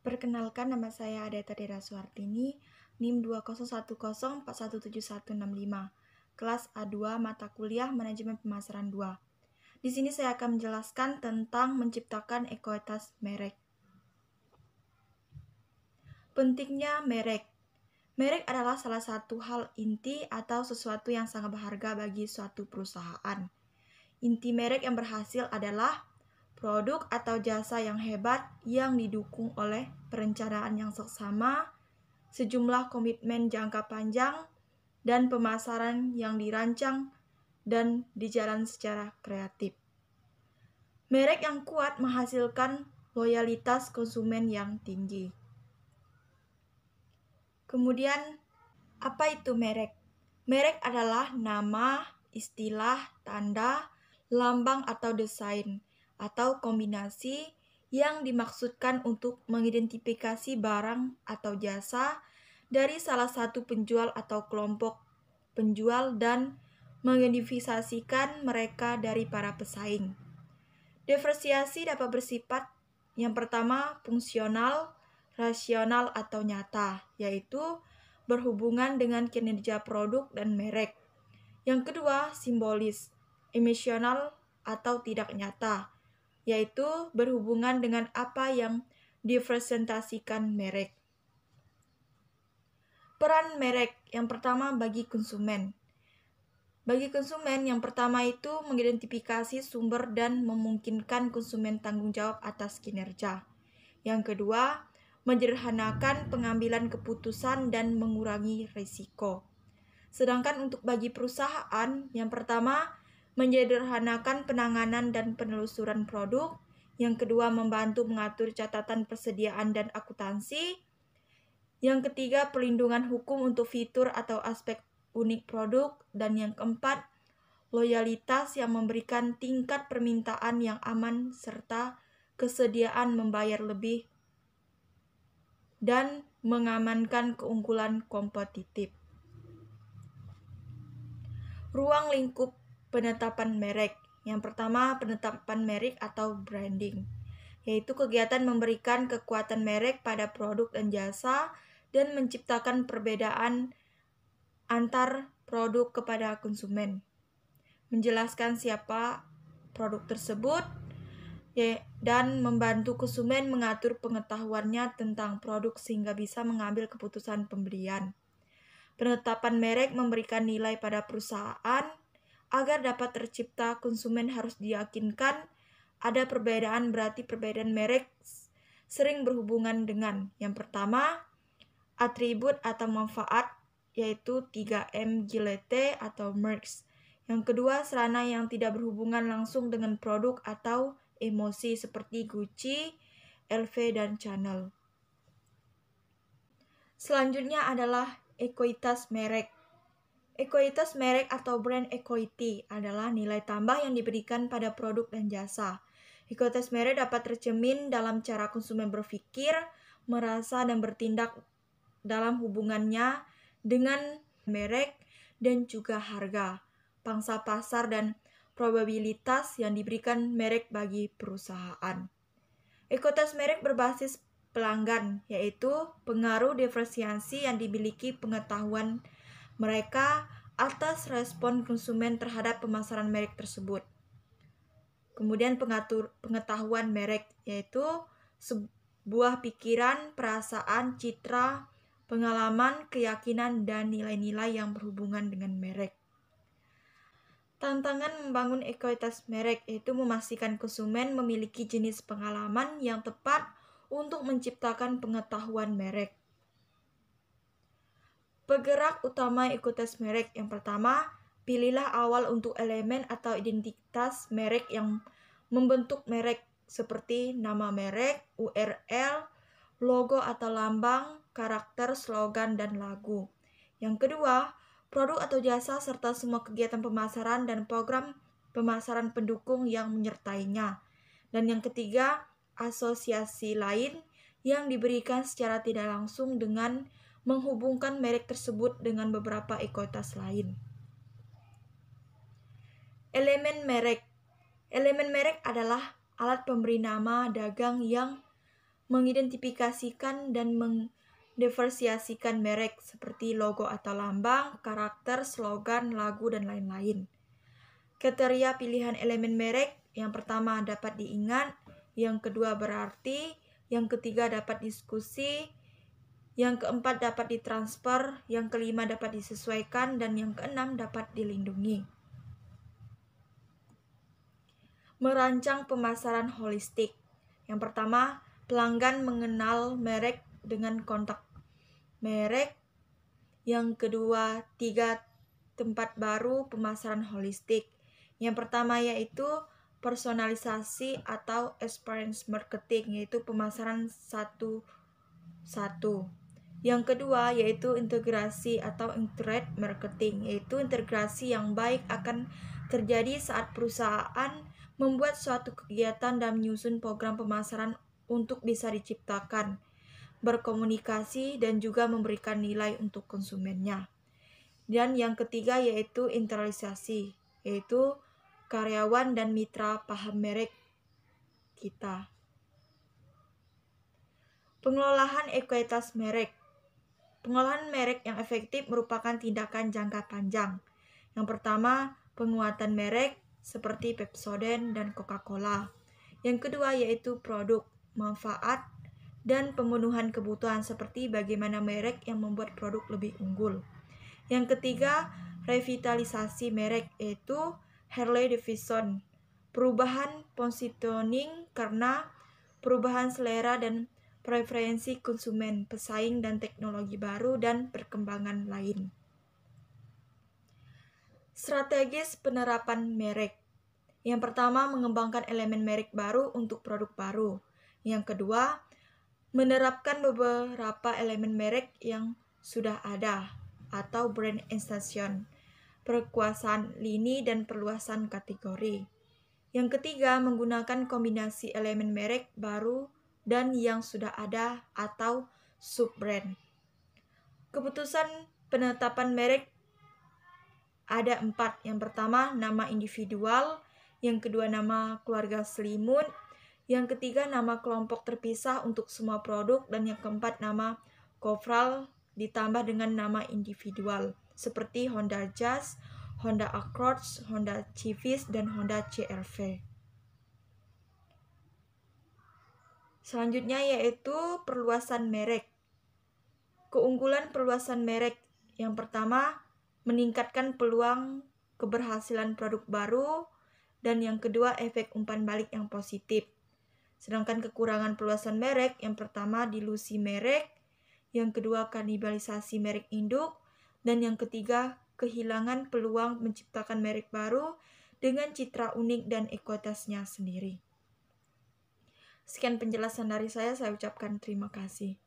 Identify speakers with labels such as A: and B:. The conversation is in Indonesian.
A: Perkenalkan, nama saya Adeta Dera Suartini, NIM 20104171165, kelas A2 mata kuliah Manajemen Pemasaran 2. Di sini saya akan menjelaskan tentang menciptakan ekuitas merek. Pentingnya merek. Merek adalah salah satu hal inti atau sesuatu yang sangat berharga bagi suatu perusahaan. Inti merek yang berhasil adalah produk atau jasa yang hebat yang didukung oleh perencanaan yang seksama, sejumlah komitmen jangka panjang, dan pemasaran yang dirancang dan dijalan secara kreatif. Merek yang kuat menghasilkan loyalitas konsumen yang tinggi. Kemudian, apa itu merek? Merek adalah nama, istilah, tanda, lambang atau desain, atau kombinasi yang dimaksudkan untuk mengidentifikasi barang atau jasa dari salah satu penjual atau kelompok penjual dan mengidentifikasikan mereka dari para pesaing. Diferensiasi dapat bersifat yang pertama fungsional, rasional atau nyata, yaitu berhubungan dengan kinerja produk dan merek. Yang kedua, simbolis, emosional atau tidak nyata, yaitu berhubungan dengan apa yang direpresentasikan merek. Peran merek yang pertama bagi konsumen. Bagi konsumen, yang pertama itu mengidentifikasi sumber dan memungkinkan konsumen tanggung jawab atas kinerja. Yang kedua, menyederhanakan pengambilan keputusan dan mengurangi risiko. Sedangkan untuk bagi perusahaan, yang pertama, menyederhanakan penanganan dan penelusuran produk. Yang kedua, membantu mengatur catatan persediaan dan akuntansi. Yang ketiga, perlindungan hukum untuk fitur atau aspek unik produk. Dan yang keempat, loyalitas yang memberikan tingkat permintaan yang aman serta kesediaan membayar lebih dan mengamankan keunggulan kompetitif. Ruang lingkup penetapan merek. Yang pertama, penetapan merek atau branding, yaitu kegiatan memberikan kekuatan merek pada produk dan jasa dan menciptakan perbedaan antar produk kepada konsumen. Menjelaskan siapa produk tersebut dan membantu konsumen mengatur pengetahuannya tentang produk sehingga bisa mengambil keputusan pembelian. Penetapan merek memberikan nilai pada perusahaan. Agar dapat tercipta, konsumen harus diyakinkan ada perbedaan, berarti perbedaan merek sering berhubungan dengan yang pertama, atribut atau manfaat, yaitu 3M Gillette atau Merckx. Yang kedua, sarana yang tidak berhubungan langsung dengan produk atau emosi seperti Gucci, LV, dan Chanel. Selanjutnya adalah ekuitas merek. Ekuitas merek atau brand equity adalah nilai tambah yang diberikan pada produk dan jasa. Ekuitas merek dapat tercermin dalam cara konsumen berpikir, merasa, dan bertindak dalam hubungannya dengan merek dan juga harga, pangsa pasar, dan probabilitas yang diberikan merek bagi perusahaan. Ekuitas merek berbasis pelanggan, yaitu pengaruh diferensiasi yang dimiliki pengetahuan mereka atas respon konsumen terhadap pemasaran merek tersebut. Kemudian pengetahuan merek, yaitu sebuah pikiran, perasaan, citra, pengalaman, keyakinan, dan nilai-nilai yang berhubungan dengan merek. Tantangan membangun ekuitas merek yaitu memastikan konsumen memiliki jenis pengalaman yang tepat untuk menciptakan pengetahuan merek. Penggerak utama ekuitas merek yang pertama, pilihlah awal untuk elemen atau identitas merek yang membentuk merek seperti nama merek, URL, logo atau lambang, karakter, slogan, dan lagu. Yang kedua, produk atau jasa serta semua kegiatan pemasaran dan program pemasaran pendukung yang menyertainya. Dan yang ketiga, asosiasi lain yang diberikan secara tidak langsung dengan menghubungkan merek tersebut dengan beberapa ekuitas lain. Elemen merek. Elemen merek adalah alat pemberi nama dagang yang mengidentifikasikan dan mendiversiasikan merek seperti logo atau lambang, karakter, slogan, lagu, dan lain-lain. Kriteria pilihan elemen merek, yang pertama dapat diingat, yang kedua berarti, yang ketiga dapat diskusi, yang keempat dapat ditransfer, yang kelima dapat disesuaikan, dan yang keenam dapat dilindungi. Merancang pemasaran holistik. Yang pertama, pelanggan mengenal merek dengan kontak merek. Yang kedua, 3 tempat baru pemasaran holistik. Yang pertama yaitu personalisasi atau experience marketing, yaitu pemasaran satu-satu. Yang kedua yaitu integrasi atau integrated marketing, yaitu integrasi yang baik akan terjadi saat perusahaan membuat suatu kegiatan dan menyusun program pemasaran untuk bisa diciptakan, berkomunikasi, dan juga memberikan nilai untuk konsumennya. Dan yang ketiga yaitu internalisasi, yaitu karyawan dan mitra paham merek kita. Pengelolaan ekuitas merek. Pengelolaan merek yang efektif merupakan tindakan jangka panjang. Yang pertama, penguatan merek seperti Pepsodent dan Coca-Cola. Yang kedua yaitu produk, manfaat, dan pemenuhan kebutuhan seperti bagaimana merek yang membuat produk lebih unggul. Yang ketiga, revitalisasi merek, yaitu Harley Davidson. Perubahan positioning karena perubahan selera dan preferensi konsumen, pesaing dan teknologi baru, dan perkembangan lain. Strategis penerapan merek. Yang pertama, mengembangkan elemen merek baru untuk produk baru. Yang kedua, menerapkan beberapa elemen merek yang sudah ada atau brand extension, perkuasaan lini dan perluasan kategori. Yang ketiga, menggunakan kombinasi elemen merek baru dan yang sudah ada atau sub-brand. Keputusan penetapan merek ada 4. Yang pertama, nama individual. Yang kedua, nama keluarga selimut. Yang ketiga, nama kelompok terpisah untuk semua produk. Dan yang keempat, nama coverall ditambah dengan nama individual seperti Honda Jazz, Honda Accord, Honda Civic, dan Honda CR-V. Selanjutnya yaitu perluasan merek. Keunggulan perluasan merek. Yang pertama, meningkatkan peluang keberhasilan produk baru, dan yang kedua efek umpan balik yang positif. Sedangkan kekurangan perluasan merek, yang pertama dilusi merek, yang kedua kanibalisasi merek induk, dan yang ketiga kehilangan peluang menciptakan merek baru dengan citra unik dan ekuitasnya sendiri. Sekian penjelasan dari saya ucapkan terima kasih.